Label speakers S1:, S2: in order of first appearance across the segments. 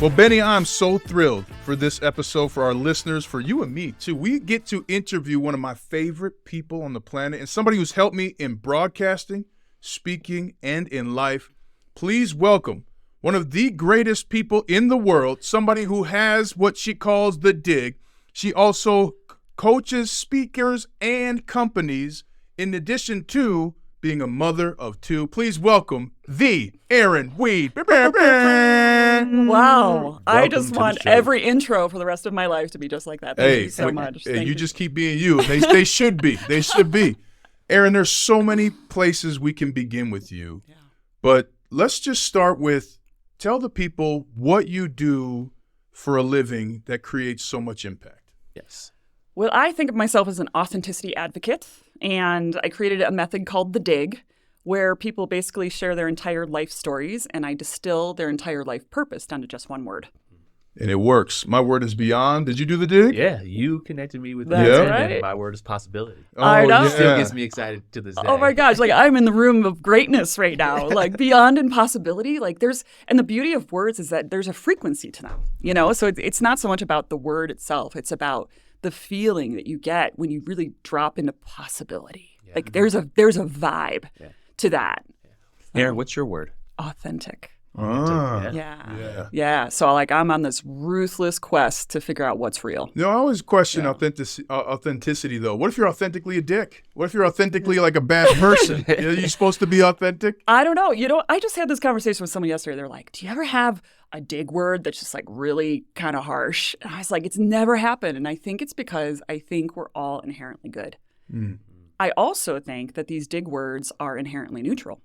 S1: Well, Benny, I'm so thrilled for this episode, for our listeners, for you and me, too. We get to interview one of my favorite people on the planet and somebody who's helped me in broadcasting, speaking, and in life. Please welcome one of the greatest people in the world, somebody who has what she calls the dig. She also coaches speakers and companies, in addition to being a mother of two. Please welcome the Erin Weed.
S2: Wow. I just want
S1: show.
S2: every intro for the rest of my life to be just like that. Thank you so much.
S1: Hey,
S2: Thank
S1: you just keep being you. They should be. They should be. Erin, there's so many places we can begin with you. Yeah. But let's just start with, tell the people what you do for a living that creates so much impact.
S2: Yes. Well, I think of myself as an authenticity advocate, and I created a method called The Dig, where people basically share their entire life stories, and I distill their entire life purpose down to just one word.
S1: And it works. My word is beyond. Did you do the dig?
S3: Yeah, you connected me with
S2: That's
S3: that.
S2: right.
S3: And my word is possibility.
S2: I know.
S3: It still gets me excited to this day.
S2: Oh my gosh, like I'm in the room of greatness right now, like beyond impossibility. Like and the beauty of words is that there's a frequency to them, you know? So it's not so much about the word itself. It's about the feeling that you get when you really drop into possibility. Yeah. Like there's a vibe to that.
S3: Yeah. Erin, what's your word?
S2: Authentic.
S1: Yeah.
S2: So like I'm on this ruthless quest to figure out what's real.
S1: You know, I always question authenticity, though. What if you're authentically a dick? What if you're authentically like a bad person? Are you supposed to be authentic?
S2: I don't know. You know, I just had this conversation with someone yesterday. They're like, do you ever have a dig word that's just like really kind of harsh? And I was like, it's never happened. And I think it's because I think we're all inherently good. Mm. I also think that these dig words are inherently neutral,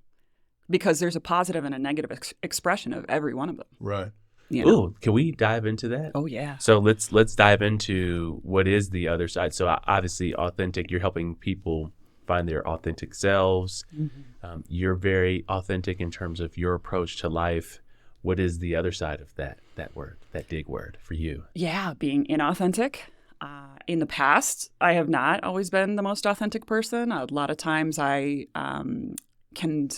S2: because there's a positive and a negative expression of every one of them.
S1: Right.
S2: You know?
S3: Ooh, can we dive into that?
S2: Oh, yeah.
S3: So let's dive into what is the other side. So obviously authentic, you're helping people find their authentic selves. Mm-hmm. You're very authentic in terms of your approach to life. What is the other side of that word, that dig word for you?
S2: Yeah, being inauthentic. In the past, I have not always been the most authentic person. A lot of times I can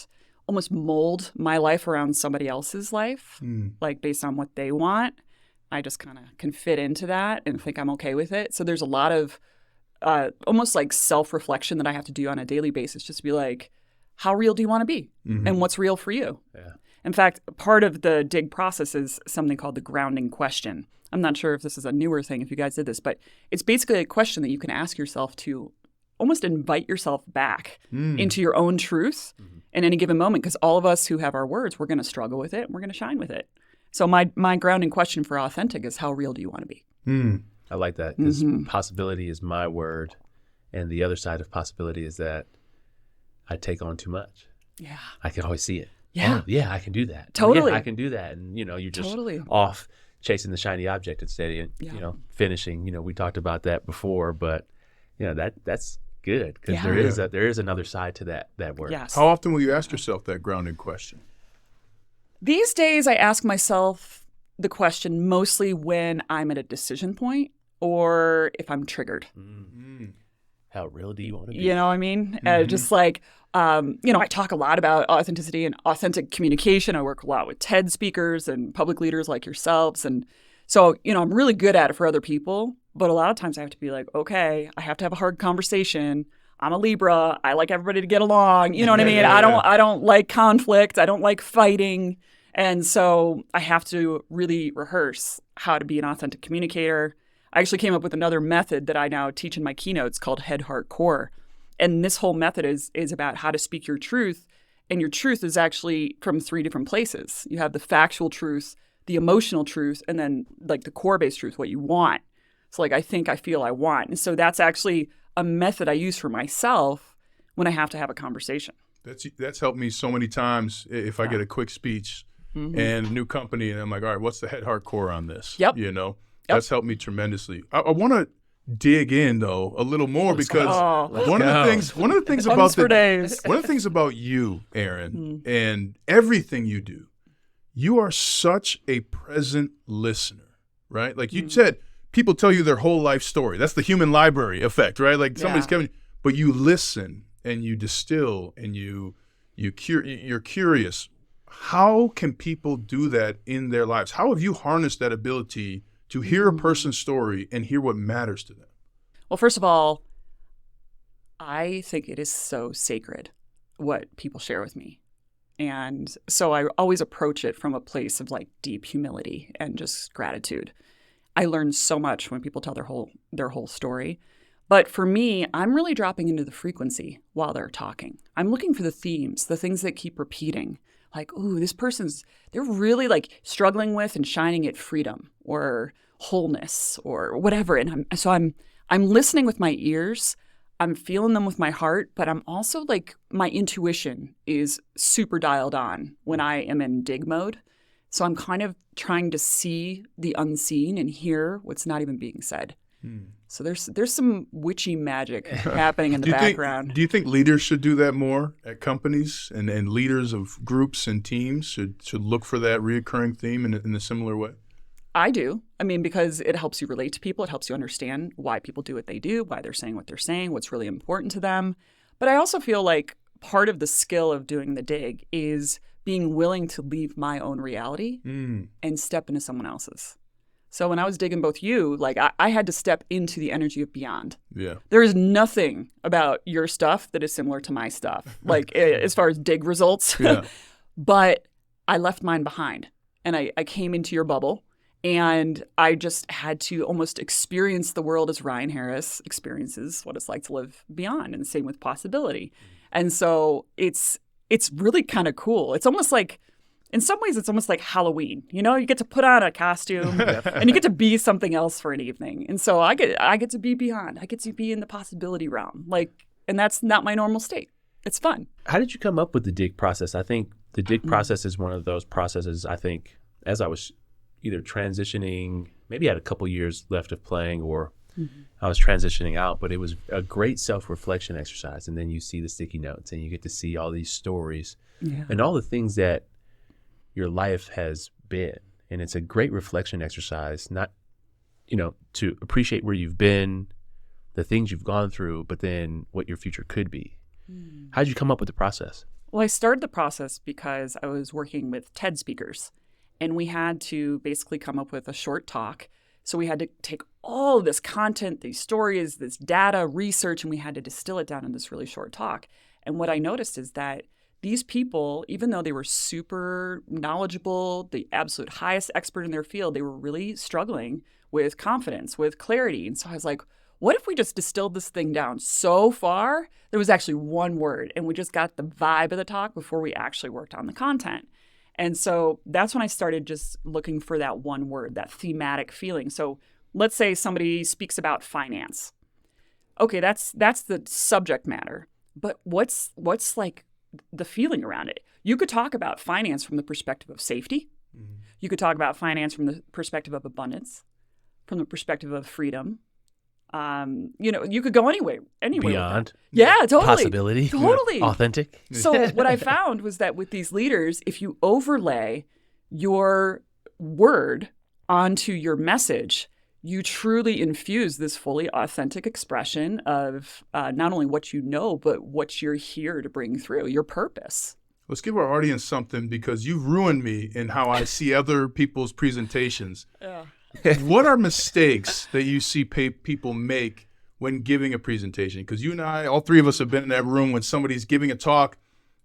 S2: almost mold my life around somebody else's life, like based on what they want. I just kind of can fit into that and think I'm okay with it. So there's a lot of almost like self-reflection that I have to do on a daily basis, just to be like, how real do you want to be? Mm-hmm. And what's real for you? Yeah. In fact, part of the dig process is something called the grounding question. I'm not sure if this is a newer thing, if you guys did this, but it's basically a question that you can ask yourself to almost invite yourself back into your own truth in any given moment, because all of us who have our words, we're going to struggle with it and we're going to shine with it. So my grounding question for authentic is, how real do you want to be?
S3: I like that, because possibility is my word, and the other side of possibility is that I take on too much. Yeah. I can always see it.
S2: Yeah.
S3: Oh, yeah, I can do that.
S2: Totally.
S3: Yeah, I can do that. And, you're just off chasing the shiny object instead of, finishing. We talked about that before, but, that's good, because there is another side to that word.
S2: Yes.
S1: How often will you ask yourself that grounding question?
S2: These days, I ask myself the question mostly when I'm at a decision point or if I'm triggered.
S3: Mm-hmm. How real do you want to be?
S2: You know what I mean? Just like, I talk a lot about authenticity and authentic communication. I work a lot with TED speakers and public leaders like yourselves. And so, I'm really good at it for other people. But a lot of times I have to be like, okay, I have to have a hard conversation. I'm a Libra. I like everybody to get along. You know what I mean? I don't like conflict. I don't like fighting. And so I have to really rehearse how to be an authentic communicator. I actually came up with another method that I now teach in my keynotes called Head, Heart, Core. And this whole method is about how to speak your truth. And your truth is actually from 3 different places. You have the factual truth, the emotional truth, and then like the core-based truth, what you want. So like I think, I feel, I want. And so that's actually a method I use for myself when I have to have a conversation.
S1: That's helped me so many times if I get a quick speech and a new company and I'm like, all right, what's the head, heart, core on this?
S2: Yep.
S1: That's helped me tremendously. I want to dig in though a little more because one of the things about you, Erin, and everything you do, you are such a present listener, right? Like you said, people tell you their whole life story. That's the human library effect, right? Like somebody's coming, but you listen and you distill and you're curious. how can people do that in their lives? How have you harnessed that ability to hear a person's story and hear what matters to them?
S2: Well, first of all, I think it is so sacred what people share with me. And so I always approach it from a place of like deep humility and just gratitude. I learn so much when people tell their whole story. But for me, I'm really dropping into the frequency while they're talking. I'm looking for the themes, the things that keep repeating. Like, ooh, they're really like struggling with and shining at freedom or wholeness or whatever. And I'm listening with my ears. I'm feeling them with my heart, but I'm also like, my intuition is super dialed on when I am in dig mode. So I'm kind of trying to see the unseen and hear what's not even being said. So there's some witchy magic happening in the background.
S1: Do you think leaders should do that more at companies, and leaders of groups and teams should look for that reoccurring theme in a similar way?
S2: I do. I mean, because it helps you relate to people. It helps you understand why people do what they do, why they're saying what they're saying, what's really important to them. But I also feel like part of the skill of doing the dig is being willing to leave my own reality and step into someone else's. So when I was digging both you, like I had to step into the energy of beyond.
S1: Yeah.
S2: There is nothing about your stuff that is similar to my stuff, like as far as dig results.
S1: Yeah.
S2: But I left mine behind and I came into your bubble. And I just had to almost experience the world as Ryan Harris experiences what it's like to live beyond, and the same with possibility. And so it's really kind of cool. It's almost like, in some ways, it's almost like Halloween. You know, you get to put on a costume and you get to be something else for an evening. And so I get to be beyond. I get to be in the possibility realm. Like, and that's not my normal state. It's fun.
S3: How did you come up with the dig process? I think the dig process is one of those processes, I think, as I was either transitioning, maybe I had a couple years left of playing, or I was transitioning out, but it was a great self-reflection exercise. And then you see the sticky notes and you get to see all these stories and all the things that your life has been. And it's a great reflection exercise, not, to appreciate where you've been, the things you've gone through, but then what your future could be. How did you come up with the process?
S2: Well, I started the process because I was working with TED speakers. And we had to basically come up with a short talk. So we had to take all of this content, these stories, this data, research, and we had to distill it down in this really short talk. And what I noticed is that these people, even though they were super knowledgeable, the absolute highest expert in their field, they were really struggling with confidence, with clarity. And so I was like, what if we just distilled this thing down so far? There was actually one word, and we just got the vibe of the talk before we actually worked on the content. And so that's when I started just looking for that one word, that thematic feeling. So let's say somebody speaks about finance. Okay, that's the subject matter. But what's like the feeling around it? You could talk about finance from the perspective of safety. You could talk about finance from the perspective of abundance, from the perspective of freedom. You could go anywhere
S3: Beyond.
S2: Yeah, totally.
S3: Possibility.
S2: Totally.
S3: Authentic.
S2: So what I found was that with these leaders, if you overlay your word onto your message, you truly infuse this fully authentic expression of not only what you know, but what you're here to bring through, your purpose.
S1: Let's give our audience something, because you've ruined me in how I see other people's presentations. What are mistakes that you see people make when giving a presentation? Because you and I, all three of us, have been in that room when somebody's giving a talk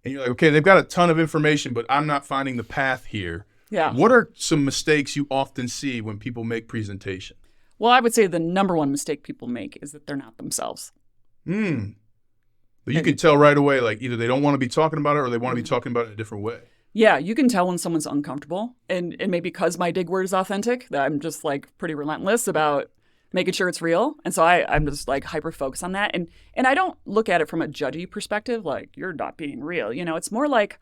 S1: and you're like, okay, they've got a ton of information, but I'm not finding the path here.
S2: Yeah.
S1: What are some mistakes you often see when people make presentation?
S2: Well, I would say the number one mistake people make is that they're not themselves.
S1: But you can tell right away, like either they don't want to be talking about it or they want to be talking about it in a different way.
S2: Yeah, you can tell when someone's uncomfortable. And maybe because my dig word is authentic, that I'm just like pretty relentless about making sure it's real. And so I'm just like hyper focused on that. And I don't look at it from a judgy perspective, like you're not being real. It's more like,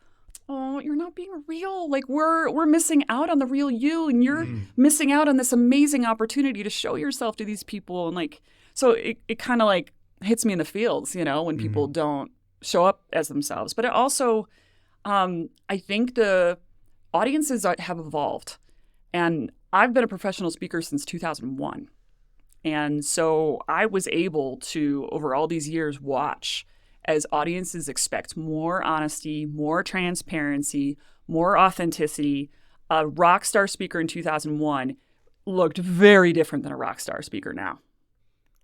S2: oh, you're not being real. Like we're missing out on the real you, and you're missing out on this amazing opportunity to show yourself to these people. And like, so it kind of like hits me in the feels, when people don't show up as themselves. But it also, I think the audiences have evolved, and I've been a professional speaker since 2001. And so I was able to, over all these years, watch as audiences expect more honesty, more transparency, more authenticity. A rock star speaker in 2001 looked very different than a rock star speaker now.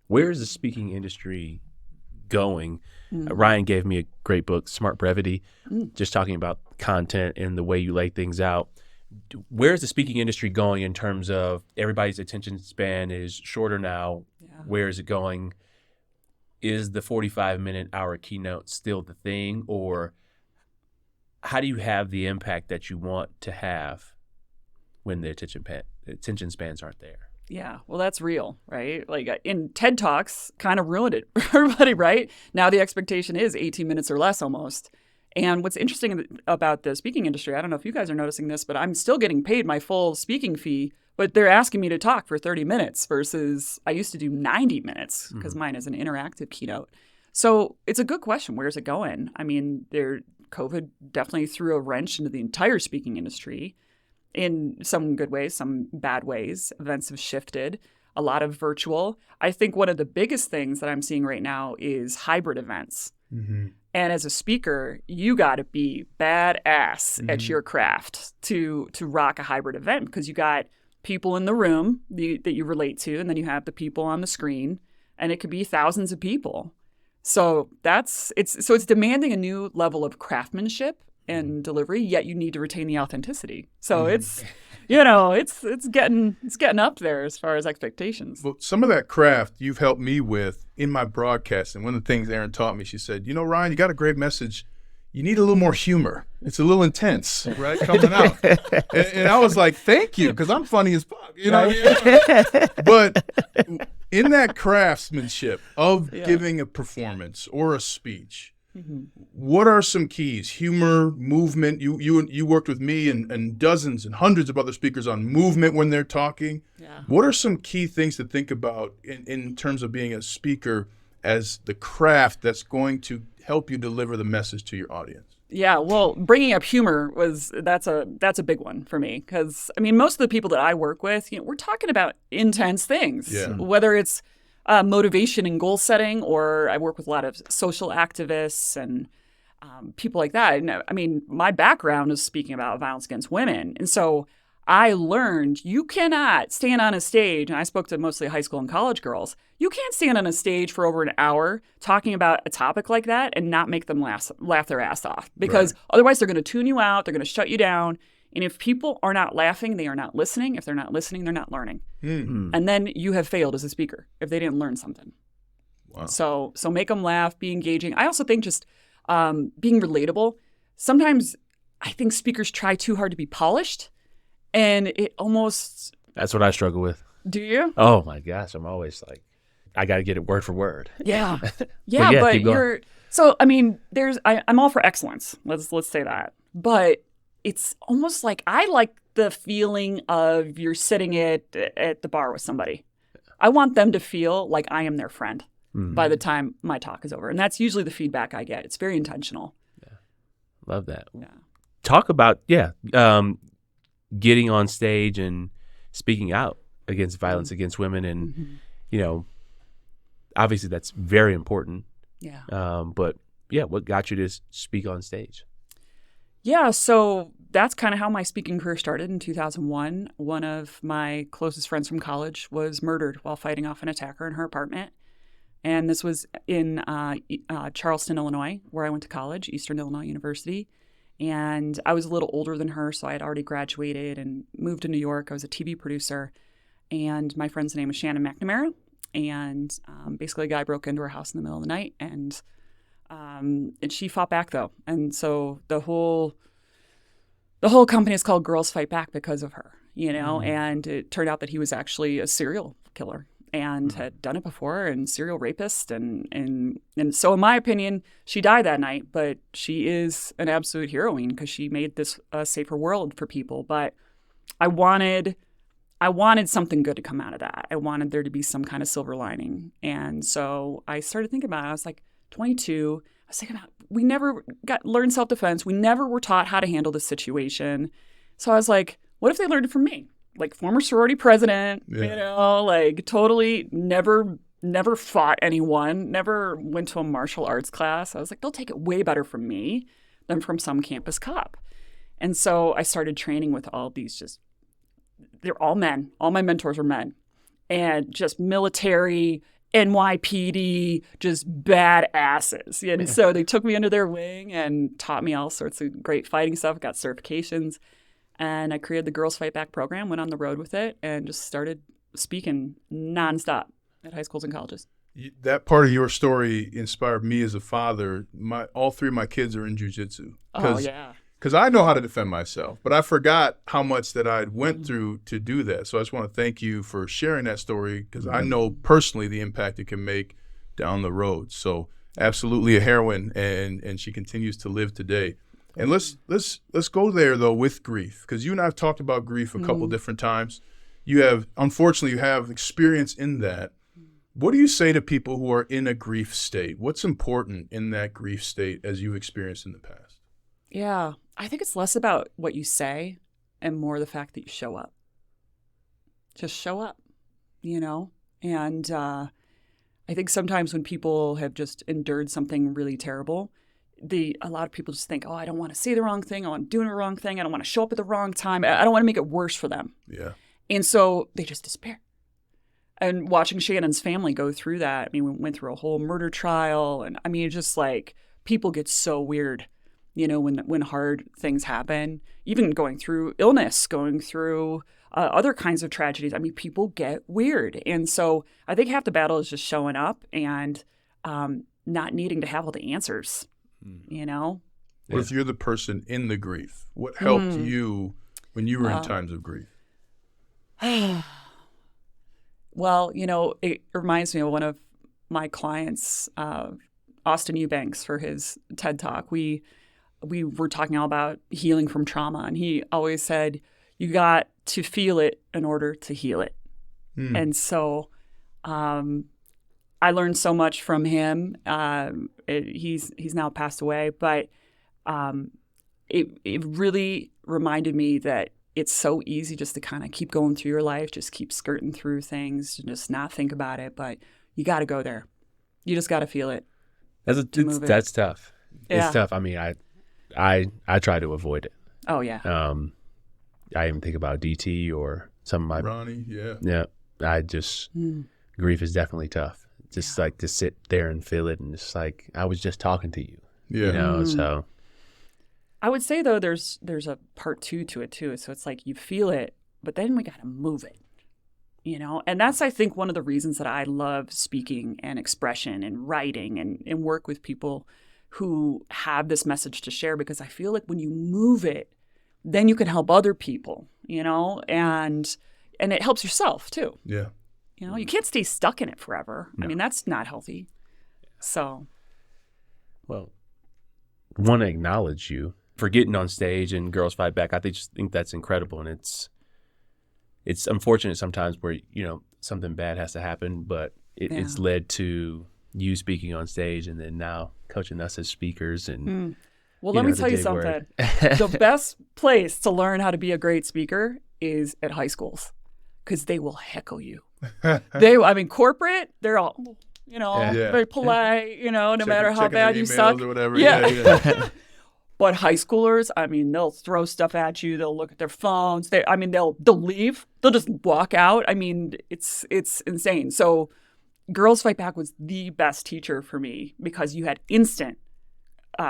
S3: Where is the speaking industry going? Ryan gave me a great book, Smart Brevity, just talking about content and the way you lay things out. Where's the speaking industry going in terms of everybody's attention span is shorter now? Yeah. Where is it going? Is the 45-minute hour keynote still the thing, or how do you have the impact that you want to have when the attention spans aren't there?
S2: Yeah, well, that's real, right? Like in TED Talks kind of ruined it for everybody, right? Now the expectation is 18 minutes or less almost. And what's interesting about the speaking industry, I don't know if you guys are noticing this, but I'm still getting paid my full speaking fee, but they're asking me to talk for 30 minutes versus I used to do 90 minutes because mine is an interactive keynote. So it's a good question. Where's it going? I mean, COVID definitely threw a wrench into the entire speaking industry in some good ways, some bad ways. Events have shifted, a lot of virtual. I think one of the biggest things that I'm seeing right now is hybrid events. Mm-hmm. And as a speaker, you got to be badass at your craft to rock a hybrid event because you got people in the room that you relate to, and then you have the people on the screen, and it could be thousands of people. So it's demanding a new level of craftsmanship and delivery, yet you need to retain the authenticity. So it's getting up there as far as expectations.
S1: Well, some of that craft you've helped me with in my broadcast. And one of the things Erin taught me, she said, Ryan, you got a great message. You need a little more humor. It's a little intense, right? Coming out. And I was like, thank you, because I'm funny as fuck. But in that craftsmanship of giving a performance or a speech, what are some keys? Humor, movement. You worked with me and dozens and hundreds of other speakers on movement when they're talking. Yeah. What are some key things to think about in terms of being a speaker as the craft that's going to help you deliver the message to your audience?
S2: Yeah, well, bringing up humor that's a big one for me because I mean most of the people that I work with, we're talking about intense things, whether it's motivation and goal setting, or I work with a lot of social activists and people like that. And I mean, my background is speaking about violence against women. And so I learned you cannot stand on a stage, and I spoke to mostly high school and college girls, you can't stand on a stage for over an hour talking about a topic like that and not make them laugh their ass off. Because otherwise they're going to tune you out, they're going to shut you down. And if people are not laughing, they are not listening. If they're not listening, they're not learning. Mm-hmm. And then you have failed as a speaker if they didn't learn something. Wow. So make them laugh, be engaging. I also think just being relatable. Sometimes I think speakers try too hard to be polished, and it almost...
S3: That's what I struggle with.
S2: Do you?
S3: Oh my gosh, I'm always like, I got to get it word for word.
S2: Yeah. but you're... So, I mean, I'm all for excellence. Let's say that. But it's almost like I like the feeling of you're sitting at the bar with somebody. I want them to feel like I am their friend by the time my talk is over. And that's usually the feedback I get. It's very intentional.
S3: Yeah. Love that. Yeah. Talk about, getting on stage and speaking out against violence against women. And, obviously that's very important. Yeah. But what got you to speak on stage?
S2: Yeah, so that's kind of how my speaking career started in 2001. One of my closest friends from college was murdered while fighting off an attacker in her apartment. And this was in Charleston, Illinois, where I went to college, Eastern Illinois University. And I was a little older than her, so I had already graduated and moved to New York. I was a TV producer. And my friend's name was Shannon McNamara. And basically a guy broke into her house in the middle of the night, and she fought back, though. And so the whole company is called Girls Fight Back because of her, and it turned out that he was actually a serial killer and had done it before, and serial rapist. And so in my opinion, she died that night, but she is an absolute heroine because she made this a safer world for people. But I wanted something good to come out of that. I wanted there to be some kind of silver lining. And so I started thinking about it. I was like 22. I was thinking about, we never learned self-defense. We never were taught how to handle this situation. So I was like, what if they learned it from me? Like former sorority president, like totally never fought anyone, never went to a martial arts class. I was like, they'll take it way better from me than from some campus cop. And so I started training with all these they're all men. All my mentors were men. And just military, NYPD, just badasses. And so they took me under their wing and taught me all sorts of great fighting stuff, got certifications. And I created the Girls Fight Back program, went on the road with it, and just started speaking nonstop at high schools and colleges.
S1: That part of your story inspired me as a father. All 3 of my kids are in jiu-jitsu.
S2: Oh, yeah.
S1: Because I know how to defend myself, but I forgot how much that I went through to do that. So I just want to thank you for sharing that story, because I know personally the impact it can make down the road. So absolutely a heroine, and she continues to live today. And let's go there though with grief, because you and I have talked about grief a couple different times. Unfortunately, you have experience in that. What do you say to people who are in a grief state? What's important in that grief state as you've experienced in the past?
S2: Yeah, I think it's less about what you say and more the fact that you show up. Just show up, And I think sometimes when people have just endured something really terrible, a lot of people just think, oh, I don't want to say the wrong thing. I want to do the wrong thing. I don't want to show up at the wrong time. I don't want to make it worse for them.
S1: Yeah.
S2: And so they just despair. And watching Shannon's family go through that, we went through a whole murder trial. And it's just like people get so weird, when hard things happen, even going through illness, going through other kinds of tragedies. People get weird. And so I think half the battle is just showing up and not needing to have all the answers,
S1: What if you're the person in the grief? What helped you when you were in times of grief?
S2: Well, it reminds me of one of my clients, Austin Eubanks, for his TED Talk. We were talking all about healing from trauma, and he always said, you got to feel it in order to heal it. And so I learned so much from him. He's now passed away, but it really reminded me that it's so easy just to kind of keep going through your life, just keep skirting through things, and just not think about it. But you got to go there. You just got to feel it.
S3: That's tough.
S2: Yeah.
S3: It's tough. I try to avoid it.
S2: Oh yeah.
S3: I even think about DT or some of my
S1: Ronnie. Yeah.
S3: Yeah. I just grief is definitely tough. Just like to sit there and feel it, and it's like I was just talking to you.
S1: Yeah.
S3: So
S2: I would say though there's a part 2 to it too. So it's like you feel it, but then we got to move it. And that's, I think, one of the reasons that I love speaking and expression and writing and work with people who have this message to share, because I feel like when you move it, then you can help other people, and it helps yourself too.
S1: Yeah.
S2: You can't stay stuck in it forever. No. That's not healthy. So.
S3: Well, want to acknowledge you for getting on stage and Girls Fight Back. I just think that's incredible. And it's unfortunate sometimes where, something bad has to happen, but it's led to you speaking on stage and then now coaching us as speakers. And
S2: well, let me tell you something. The best place to learn how to be a great speaker is at high schools, because they will heckle you. Corporate, they're all, very polite, no matter how bad you suck.
S1: Or whatever.
S2: Yeah. But high schoolers, they'll throw stuff at you. They'll look at their phones. They'll leave. They'll just walk out. It's insane. So Girls Fight Back was the best teacher for me, because you had instant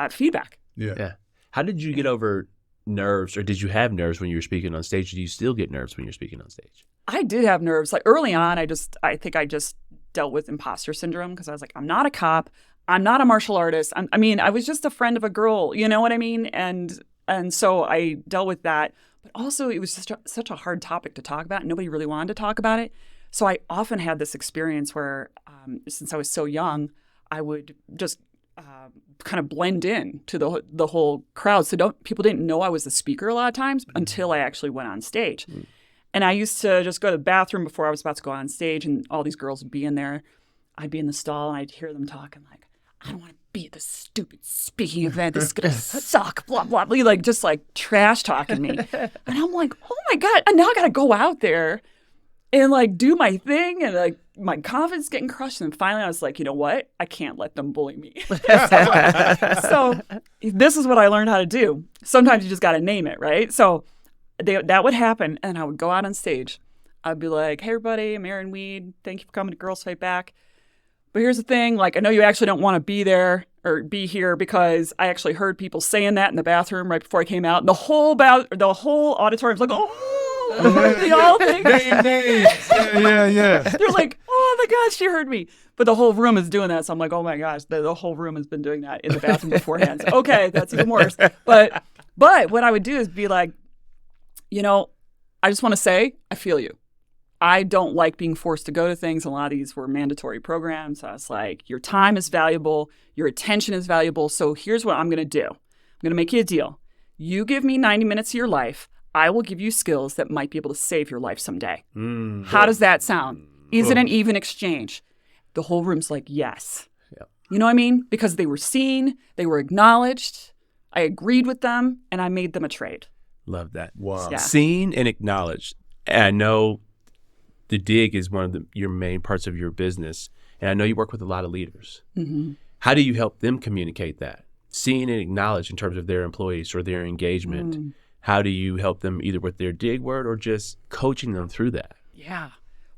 S2: feedback.
S1: Yeah.
S3: How did you get over nerves, or did you have nerves when you were speaking on stage? Do you still get nerves when you're speaking on stage?
S2: I did have nerves. Like early on, I think I just dealt with imposter syndrome, because I was like, I'm not a cop. I'm not a martial artist. I was just a friend of a girl, you know what I mean? And so I dealt with that. But also it was just such a hard topic to talk about. Nobody really wanted to talk about it. So I often had this experience where, since I was so young, I would just kind of blend in to the whole crowd. So people didn't know I was a speaker a lot of times until I actually went on stage. And I used to just go to the bathroom before I was about to go on stage, and all these girls would be in there. I'd be in the stall and I'd hear them talking like, I don't want to be at this stupid speaking event. This is going to suck, blah, blah, blah. Just trash talking me. And I'm like, oh my God. And now I got to go out there and like do my thing, and like my confidence getting crushed. And finally I was like, you know what? I can't let them bully me. So this is what I learned how to do. Sometimes you just got to name it, right? So that would happen, and I would go out on stage. I'd be like, hey, everybody, I'm Erin Weed. Thank you for coming to Girls Fight Back. But here's the thing, like, I know you actually don't want to be there or be here because I actually heard people saying that in the bathroom right before I came out. And the whole auditorium's like, oh, they all think.
S1: Yeah.
S2: They're like, oh my gosh, she heard me. But the whole room is doing that. So I'm like, oh my gosh, the whole room has been doing that in the bathroom beforehand. So, okay, that's even worse. But what I would do is be like, you know, I just want to say, I feel you. I don't like being forced to go to things. A lot of these were mandatory programs. I was like, your time is valuable. Your attention is valuable. So here's what I'm going to do. I'm going to make you a deal. You give me 90 minutes of your life. I will give you skills that might be able to save your life someday. How does that sound? Is it an even exchange? The whole room's like, yes.
S3: Yep.
S2: You know what I mean? Because they were seen, they were acknowledged. I agreed with them, and I made them a trade.
S3: Love that.
S1: Wow.
S2: Yeah.
S3: Seen and acknowledged. And I know the dig is one of your main parts of your business. And I know you work with a lot of leaders.
S2: Mm-hmm.
S3: How do you help them communicate that? Seen and acknowledged in terms of their employees or their engagement. How do you help them either with their dig word or just coaching them through that?
S2: Yeah.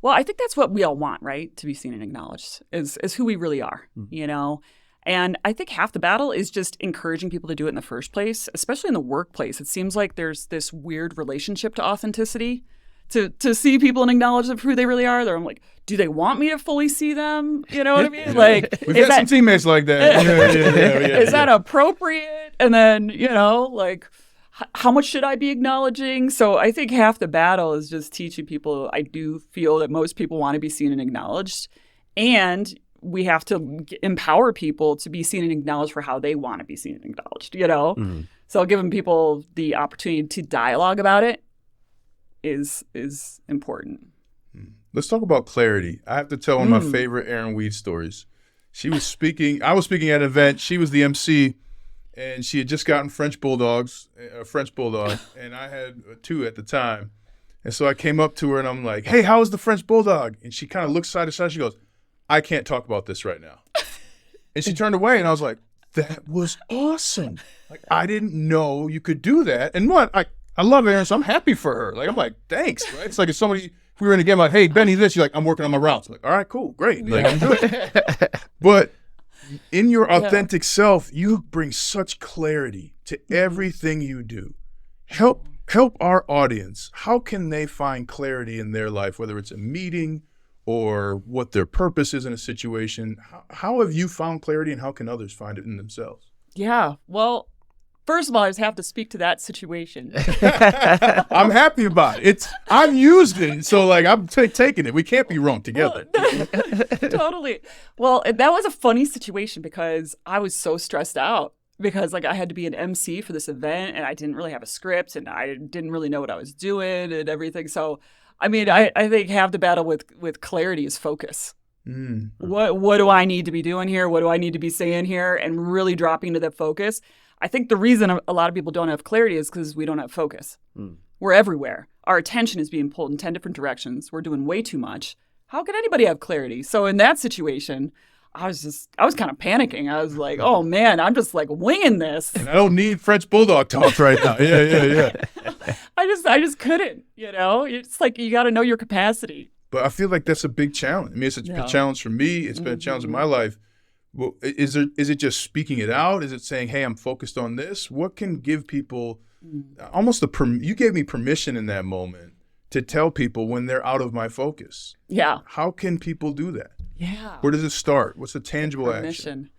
S2: Well, I think that's what we all want, right? To be seen and acknowledged is who we really are, you know? And I think half the battle is just encouraging people to do it in the first place, especially in the workplace. It seems like there's this weird relationship to authenticity. To see people and acknowledge them for who they really are. I'm like, do they want me to fully see them? You know what I mean? Like,
S1: we've got some teammates like that.
S2: Is that appropriate? And then, you know, like, how much should I be acknowledging? So I think half the battle is just teaching people. I do feel that most people want to be seen and acknowledged. And we have to empower people to be seen and acknowledged for how they want to be seen and acknowledged, you know? Mm-hmm. So giving people the opportunity to dialogue about it is important.
S1: Let's talk about clarity. I have to tell one of my favorite Erin Weed stories. She was speaking. I was speaking at an event. She was the MC, and she had just gotten French bulldog, and I had 2 at the time. And so I came up to her, and I'm like, "Hey, how is the French bulldog?" And she kind of looks side to side. She goes, "I can't talk about this right now." And she turned away, and I was like, "That was awesome! Like, I didn't know you could do that." And what I love Erin, so I'm happy for her. Like, I'm like, thanks, right? It's like if we were in a game, like, hey, Benny, this, you're like, I'm working on my routes. I'm like, all right, cool, great. Like, I'm good. But in your authentic self, you bring such clarity to everything you do. Help our audience. How can they find clarity in their life, whether it's a meeting or what their purpose is in a situation? How have you found clarity, and how can others find it in themselves?
S2: Yeah, well, first of all, I just have to speak to that situation.
S1: I'm happy about it. I've used it, so like I'm taking it. We can't be wrong together.
S2: Totally. Well, that was a funny situation because I was so stressed out because like I had to be an MC for this event, and I didn't really have a script, and I didn't really know what I was doing and everything. So, I mean, I think half the battle with clarity is focus. What do I need to be doing here? What do I need to be saying here? And really dropping into that focus. I think the reason a lot of people don't have clarity is because we don't have focus. We're everywhere. Our attention is being pulled in 10 different directions. We're doing way too much. How can anybody have clarity? So in that situation, I was kind of panicking. I was like, oh man, I'm just like winging this.
S1: And I don't need French bulldog talk right now. Yeah.
S2: I just couldn't, you know? It's like you got to know your capacity.
S1: But I feel like that's a big challenge. I mean, it's a challenge for me. It's been a challenge in my life. Well, is it just speaking it out? Is it saying, hey, I'm focused on this? What can give people almost you gave me permission in that moment to tell people when they're out of my focus.
S2: Yeah.
S1: How can people do that?
S2: Yeah.
S1: Where does it start? What's the tangible action?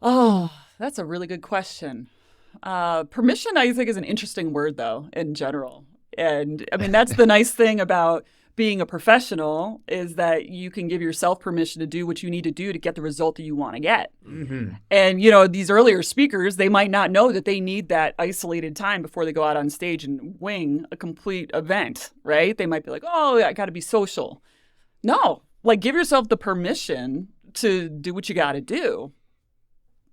S2: Oh, that's a really good question. Permission, I think, is an interesting word, though, in general. And I mean, that's the nice thing about being a professional is that you can give yourself permission to do what you need to do to get the result that you want to get. Mm-hmm. And, you know, these earlier speakers, they might not know that they need that isolated time before they go out on stage and wing a complete event, right? They might be like, oh, I got to be social. No, like give yourself the permission to do what you got to do.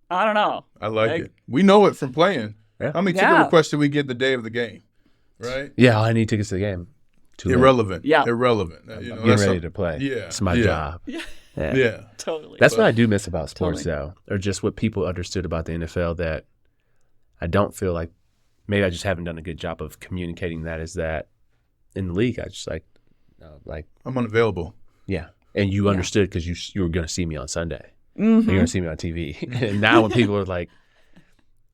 S2: I don't know.
S1: I like it. We know it from playing. Yeah. How many ticket requests did we get the day of the game, right?
S3: Yeah, I need tickets to the game. too late.
S1: Irrelevant.
S2: Yeah.
S1: Irrelevant.
S3: I'm getting ready to play.
S1: Yeah.
S3: It's my
S1: yeah.
S3: job.
S2: Yeah.
S1: Yeah.
S2: Totally.
S3: That's what I do miss about sports,
S2: Totally.
S3: though, or just what people understood about the NFL that I don't feel like maybe I just haven't done a good job of communicating that is that in the league, I just like
S1: I'm unavailable.
S3: yeah. And you understood because you were going to see me on Sunday.
S2: Mhm.
S3: You're going to see me on TV. And now when people are like,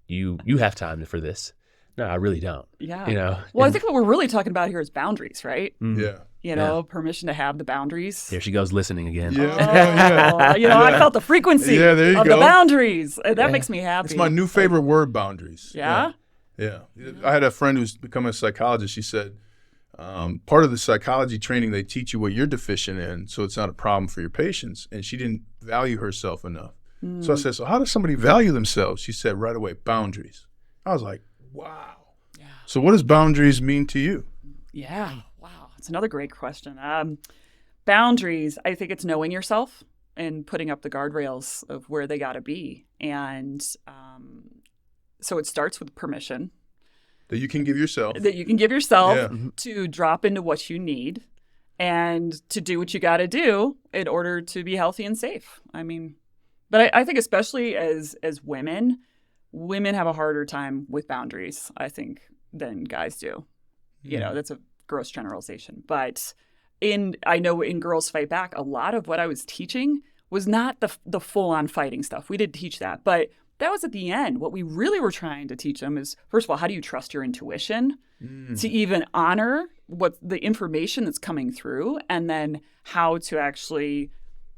S3: you have time for this. No, I really don't.
S2: Yeah.
S3: You know?
S2: Well, I
S3: And
S2: think what we're really talking about here is boundaries, right?
S1: Yeah.
S2: You know, permission to have the boundaries.
S3: Here she goes listening again.
S1: Yeah.
S2: Oh, you know, I felt the frequency
S1: Yeah, there you
S2: of
S1: go.
S2: the boundaries. That makes me happy.
S1: It's my new favorite word, boundaries.
S2: Yeah?
S1: Yeah. I had a friend who's become a psychologist. She said, part of the psychology training, they teach you what you're deficient in, so it's not a problem for your patients. And she didn't value herself enough. So I said, so how does somebody value themselves? She said right away, boundaries. I was like, wow.
S2: Yeah.
S1: So what does boundaries mean to you?
S2: Yeah. Wow. It's another great question. Boundaries, I think it's knowing yourself and putting up the guardrails of where they got to be. And so it starts with permission
S1: That you can give yourself.
S2: that you can give yourself
S1: Yeah.
S2: to drop into what you need and to do what you got to do in order to be healthy and safe. I mean, but I think especially as women have a harder time with boundaries, I think, than guys do. You know, that's a gross generalization. But I know in Girls Fight Back, a lot of what I was teaching was not the full-on fighting stuff. We did teach that, but that was at the end. What we really were trying to teach them is, first of all, how do you trust your intuition to even honor what the information that's coming through, and then how to actually,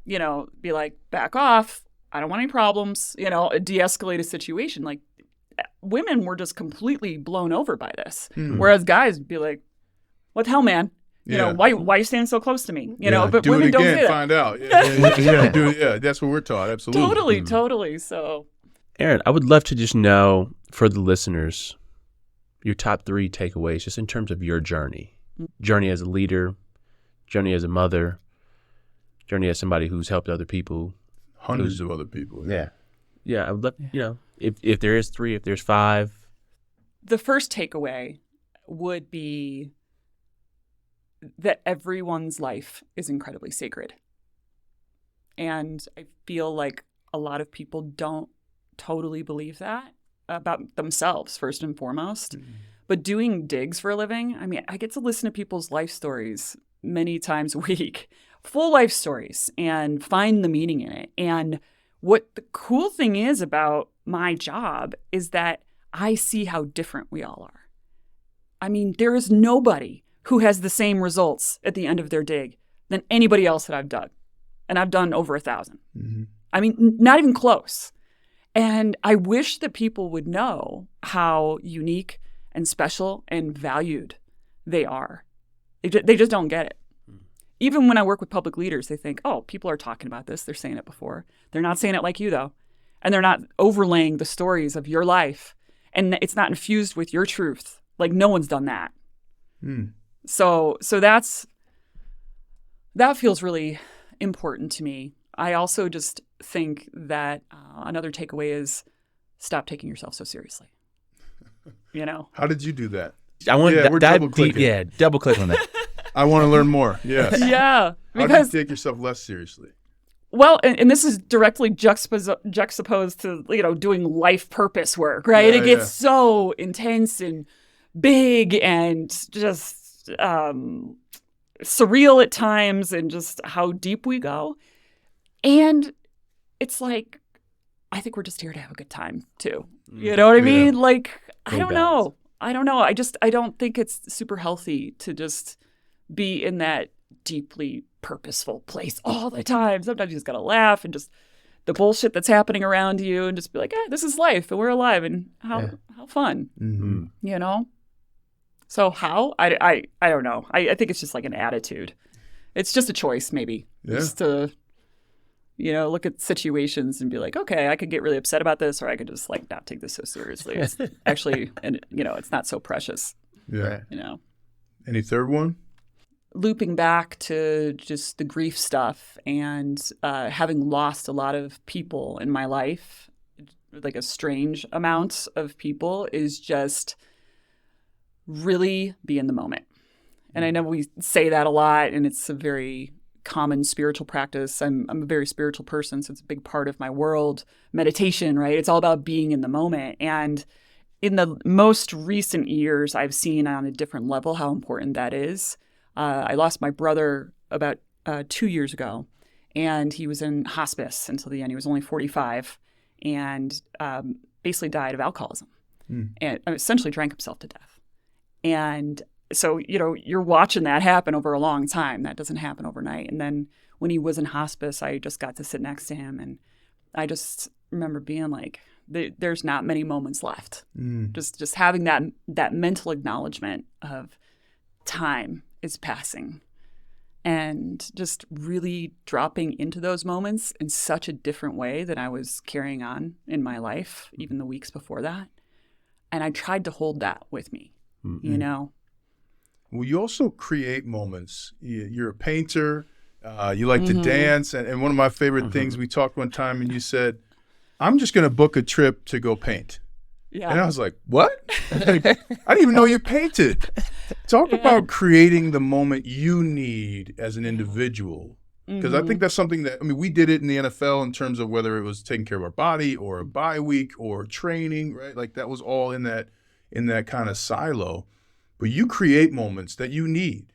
S2: you know, be like, back off. I don't want any problems, you know, de-escalate a situation. Like, women were just completely blown over by this. Whereas guys would be like, what the hell, man? You know, why are you standing so close to me? You know, but
S1: do
S2: women
S1: it
S2: don't
S1: again,
S2: say that.
S1: find out. Yeah, that's what we're taught. Absolutely.
S2: Totally. So,
S3: Erin, I would love to just know for the listeners your top 3 takeaways just in terms of your journey. Journey as a leader, journey as a mother, journey as somebody who's helped other people.
S1: Hundreds of other people.
S3: Yeah, I would love, you know, if there is 3, if there's 5.
S2: the first takeaway would be that everyone's life is incredibly sacred. And I feel like a lot of people don't totally believe that about themselves, first and foremost. But doing digs for a living, I mean, I get to listen to people's life stories many times a week, full life stories, and find the meaning in it. And what the cool thing is about my job is that I see how different we all are. I mean, there is nobody who has the same results at the end of their dig than anybody else that I've dug. And I've done over 1,000. I mean, not even close. And I wish that people would know how unique and special and valued they are. They just don't get it. Even when I work with public leaders, they think, oh, people are talking about this. They're saying it before. They're not saying it like you, though. And they're not overlaying the stories of your life. And it's not infused with your truth. Like, no one's done that. So that feels really important to me. I also just think that another takeaway is stop taking yourself so seriously. You know?
S1: How did you do that?
S3: I want
S1: we're
S3: dive
S1: double-clicking.
S3: deep. Yeah, double click on that.
S1: I want to learn more. Yes.
S2: Yeah.
S1: How do you take yourself less seriously?
S2: Well, and this is directly juxtaposed to, you know, doing life purpose work, right?
S1: Yeah,
S2: it gets so intense and big and just surreal at times, and just how deep we go. And it's like, I think we're just here to have a good time too. You know what I mean? Like, I don't know. I don't think it's super healthy to just be in that deeply purposeful place all the time. Sometimes you just gotta laugh and just the bullshit that's happening around you, and just be like, this is life, and we're alive, and how fun, you know? So how? I don't know. I think it's just like an attitude. It's just a choice, maybe. Just to, you know, look at situations and be like, okay, I could get really upset about this, or I could just like not take this so seriously. It's actually, and you know, it's not so precious.
S1: Yeah.
S2: You know.
S1: Any third one?
S2: Looping back to just the grief stuff and having lost a lot of people in my life, like a strange amount of people, is just really be in the moment And I know we say that a lot, and it's a very common spiritual practice. I'm a very spiritual person, so it's a big part of my world. Meditation, right? It's all about being in the moment. And in the most recent years, I've seen on a different level how important that is. I lost my brother about 2 years ago, and he was in hospice until the end. He was only 45 and basically died of alcoholism and essentially drank himself to death. And so, you're watching that happen over a long time. That doesn't happen overnight. And then when he was in hospice, I just got to sit next to him. And I just remember being like, there's not many moments left. Just having that mental acknowledgement of time is passing. And just really dropping into those moments in such a different way than I was carrying on in my life, even the weeks before that. And I tried to hold that with me,
S1: Well, you also create moments. You're a painter. You like to dance. And one of my favorite things, we talked one time and you said, I'm just going to book a trip to go paint. Yeah. And I was like, what? I didn't even know you painted. Talk about creating the moment you need as an individual. Because I think that's something that, we did it in the NFL in terms of whether it was taking care of our body or a bye week or training, right? Like that was all in that kind of silo. But you create moments that you need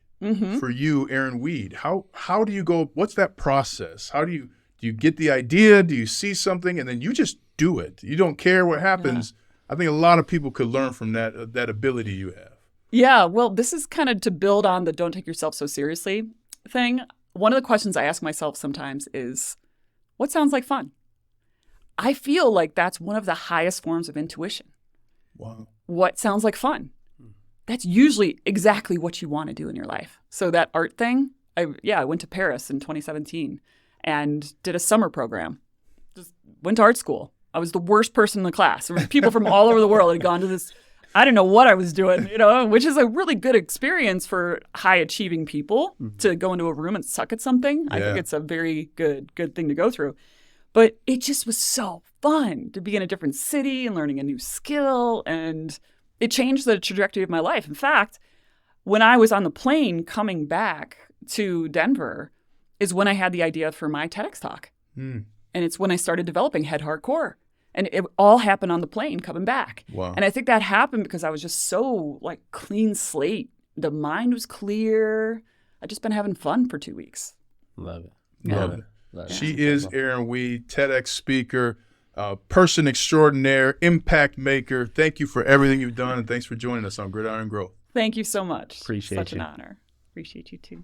S1: for you, Erin Weed. How do you go? What's that process? How do you get the idea? Do you see something and then you just do it? You don't care what happens. I think a lot of people could learn from that ability you have.
S2: Yeah, well, this is kind of to build on the don't take yourself so seriously thing. One of the questions I ask myself sometimes is, what sounds like fun? I feel like that's one of the highest forms of intuition.
S1: Wow.
S2: What sounds like fun? That's usually exactly what you want to do in your life. So that art thing, I went to Paris in 2017 and did a summer program. Just went to art school. I was the worst person in the class. There were people from all over the world had gone to this. I didn't know what I was doing, which is a really good experience for high achieving people to go into a room and suck at something. I think it's a very good thing to go through. But it just was so fun to be in a different city and learning a new skill, and it changed the trajectory of my life. In fact, when I was on the plane coming back to Denver is when I had the idea for my TEDx talk. And it's when I started developing Head, Heart, Core. And it all happened on the plane coming back. Wow. And I think that happened because I was just so clean slate. The mind was clear. I've just been having fun for 2 weeks.
S3: Love it.
S1: Love it. She is Erin Weed, TEDx speaker, person extraordinaire, impact maker. Thank you for everything you've done, and thanks for joining us on Gridiron Growth.
S2: Thank you so much.
S3: Appreciate
S2: Such
S3: you.
S2: an honor. Appreciate you too.